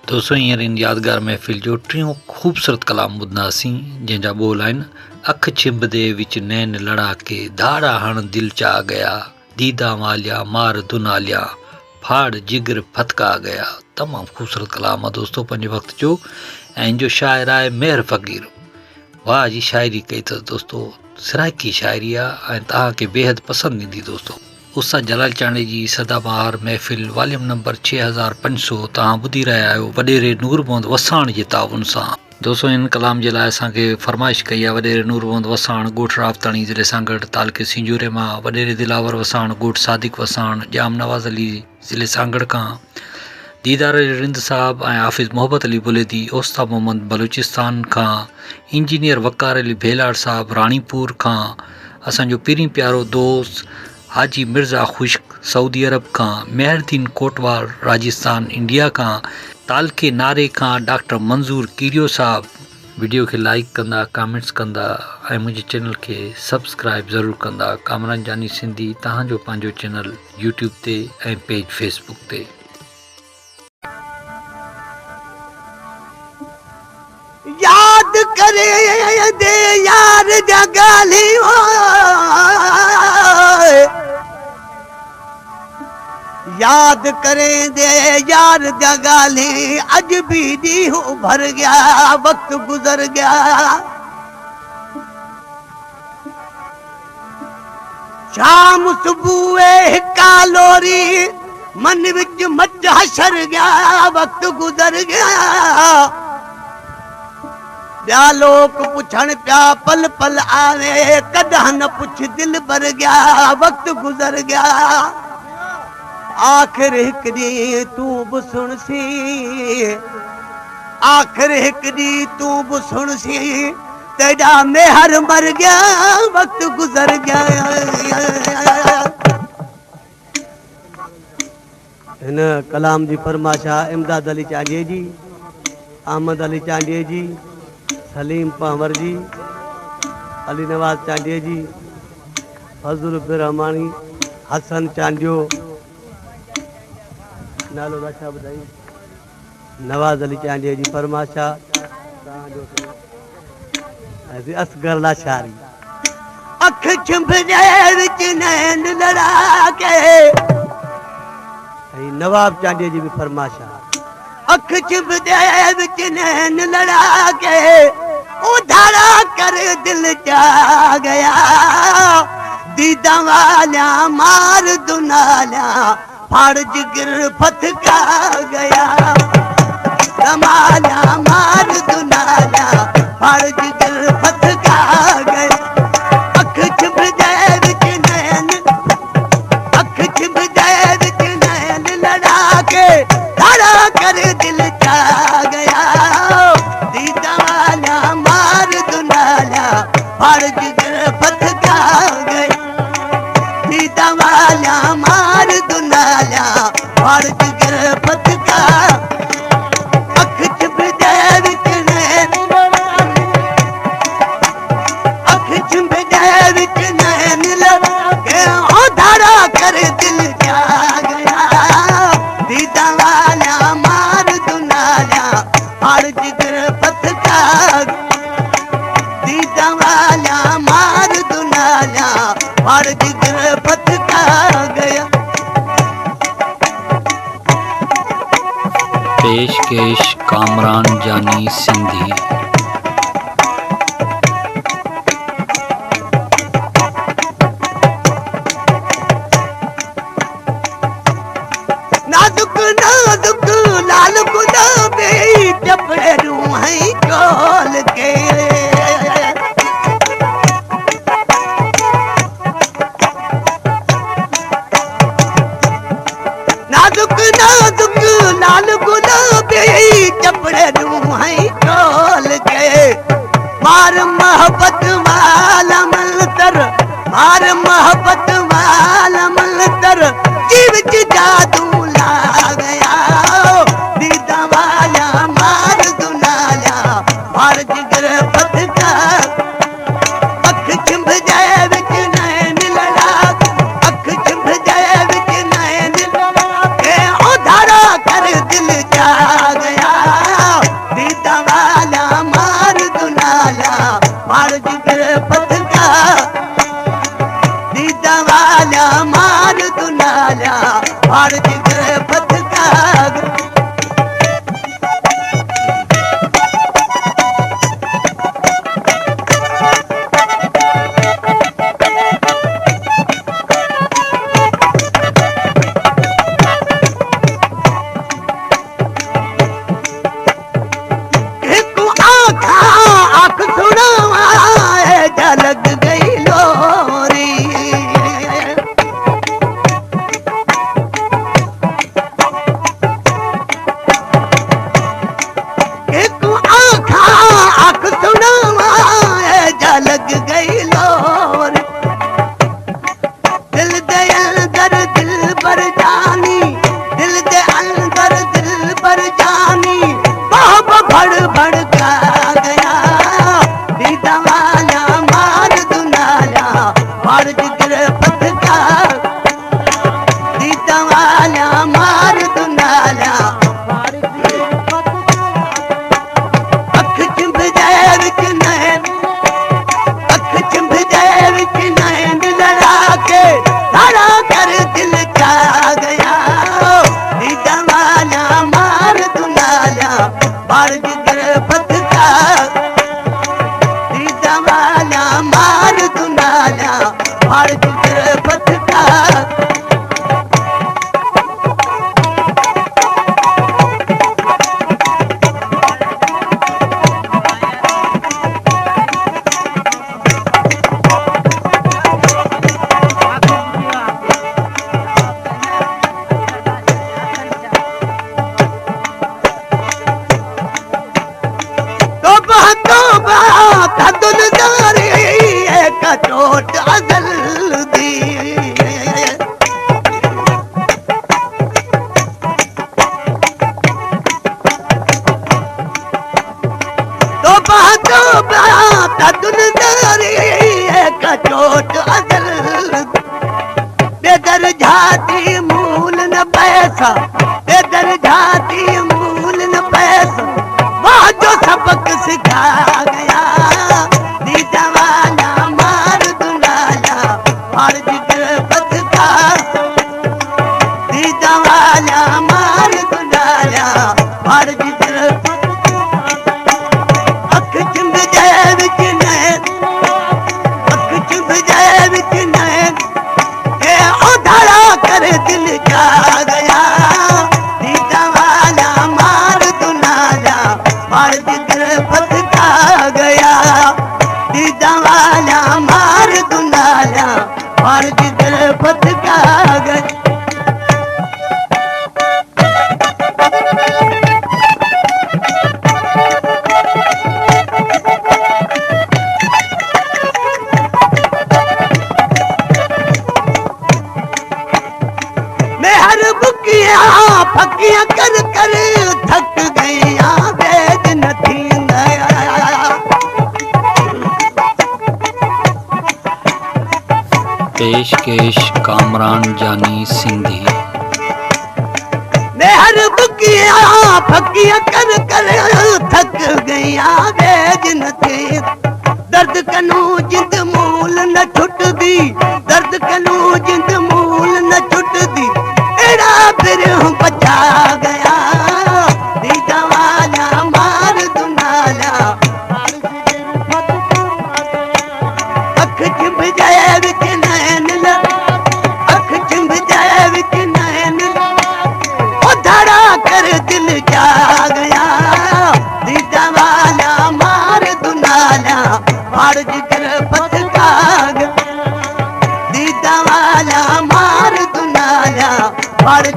दोस्तों हींअर इन यादगार महफ़िल जो टियों ख़ूबसूरत कलाम ॿुधंदासीं जंहिंजा ॿोल आहिनि। अख छिंभदे विच नैन लड़ाके धाड़ा हण दिल चा गया दीदा वालिया मार दुनालिया फाड़ जिगर फतका गया। तमामु ख़ूबसूरत कलाम आहे दोस्तों पंहिंजे वक़्त जो। ऐं जो शाइर आहे मेहर फ़क़ीर, वाह जी शाइरी कई अथसि दोस्तों, सिराइकी शाइरी आहे ऐं तव्हांखे बेहद पसंदि ईंदी दोस्तों। उस्ताद जलाल चांडे जी सदाबहार महफ़िल वॉल्यूम नंबर 6500 तव्हां ॿुधी रहिया आहियो वॾेरे नूर मोहम्मद वसाण जे ताउन सां। दोस्तों इन कलाम जे लाइ असांखे फरमाइश कई आहे वॾेरे नूर मोहम्मद वसाण ॻोठ रावताणी ज़िले सांगड़ तालुके सिंजूरे मां, वॾेरे दिलावर वसाण ॻोठ सादिक वसाण जाम नवाज़ अली ज़िले सांगड़ खां, दीदार रिंद साहब ऐं हाफ़िज़ मोहब्बत अली बुलेदी ओस्ता मोहम्मद बलूचिस्तान खां, इंजीनियर वकार अली भेलाड़ साहब राणीपुर खां, असांजो पहिरीं प्यारो दोस्त हाजी मिर्ज़ा खुश्क सऊदी अरब खां, मेहरदीन कोटवाल राजस्थान इंडिया खां, तालके नारे खां डॉक्टर मंज़ूर कीरियो साहब। वीडियो खे लाइक कंदा, कमेंट्स कंदा ऐं मुंहिंजे चैनल खे सब्सक्राइब ज़रूरु कंदा। कामरान जानी सिंधी तव्हांजो पंहिंजो चैनल यूट्यूब ते ऐं पेज फेसबुक ते। याद करे दे यार जगाली याद करे दे यार जगाली अज भी दी हो भर गया वक्त गुजर गया। शाम सुबह कालोरी मन विच मच हशर गया वक्त गुजर गया। ॿिया लोक पुछण पिया पल पल आवे कॾहिं न पुछ दिल भर गया वक्त गुजर गया। आखिर हिक ॾींहुं तूं बि सुणसी, आखिर हिक ॾींहुं तूं बि सुणसी तेॾा मेहर मर गया वक्त गुजर गया। हिन कलाम जी फरमाइश आहे इमदाद अली चांडिये जी, अहमद अली चांडिये जी, सलीम पंवर जी, अली नवाज़ चांडिये जी, फज़ल रहमानी, हसन चांडियो, नालो छा ॿुधाई, नवाज़ अली चांडिये जी फरमाइश आहे असगर लाशारी। अख छिंभजे विच नैन लड़ा के, नवाब चांडिये जी भी फरमाइश आहे। अख छिंभजे विच नैन लड़ा के उधारा कर दिल जा गया दीदा वालिया मार दुनालिया फाड़ जिगर फतका गया। दमालिया मार दुनालिया फाड़ जिगर फतका गया। अख छिंभजे विच नैन, अख छिंभजे विच नैन लड़ा के धारा कर दिल जा गया दीदा वालिया मार दुनालिया फाड़ जिगर फतका गया। दीदा वालिया मार दुनालिया फाड़ जिगर फतका। अख छिंभजे विच नैन, अख छिंभजे विच नैन लड़ा के धारा कर दिल जा गया दीदा वालिया मार दुनालिया फाड़ जिगर फतका। दीदा वालिया मार दुनालिया फाड़ जिगर फतका गया। पेशकेश कामरान जानी सिंधी। नाजुक नाजुक लाल गुलाबी चपड़े रूहाई खोल के, नाजुक नाजुक लाल गुलाबी चपड़े रूहाई खोल के मार मोहब्बत वाला मंतर, मार मोहब्बत वाला मंतर जीव च जादू ला गया दीदा वालिया मार दुनालिया फाड़ जिगर फतका। अख छिंभजे विच नैन लड़ा, अख छिंभजे विच नैन लड़ा के उधारा कर दिल जा गया लग गई लोर दिल दे अंदर दिल पर जानी दिल दे अंदर दिल पर जानी बाप भड़ भड़का गया दीदा वाला मार दुनाला मार जिगर पथका दीदा वाला मार दुनाला अख चिंब जाए विच नैन अख चिंब जाए विच नैन लड़ा के धारा कर दिल जा गया दीदा वाला मार दुनाला मार जिगर पथका दीदा वाला मार दुनाला मार जिगर पथका कटोट अजल दी कटोट अजल बेदर झाती मूल न पैसा बेदर झाती मूल न पैसा वहाँ जो सबक सिखा गया दीदा वाला मार दुनाला मार जिगर पथका दीदा वाला मार दुनाला मार जिगर अख चिंब जाए विच नैन अख चिंब जाए विच नैन ए उधारा कर दिल जा गया दीदा वाला मार दुनाला मार जिगर पथका गया दीदा वाला मार दुनाला मार जिगर पथका गया मेहर बुकिया फकिया कर कर थक गया वेद न थींदा पेशकेश कामरान जानी सिंधी मेहर बुकिया फकिया कर कर थक गया वेद न थी दर्द कनू जिंद मूल न छुटदी दर्द कनू जिंद मूल न छुटदी एड़ा फिर बचा गया दीदा वाला मार दुनाला अख चिंब जाए विच नैन अख चिंब जाए विच नैन उधारा कर दिल जा गया दीदा वाला मार दुनाला मार जिगर पथका दीदा वाला मार दुनाला मार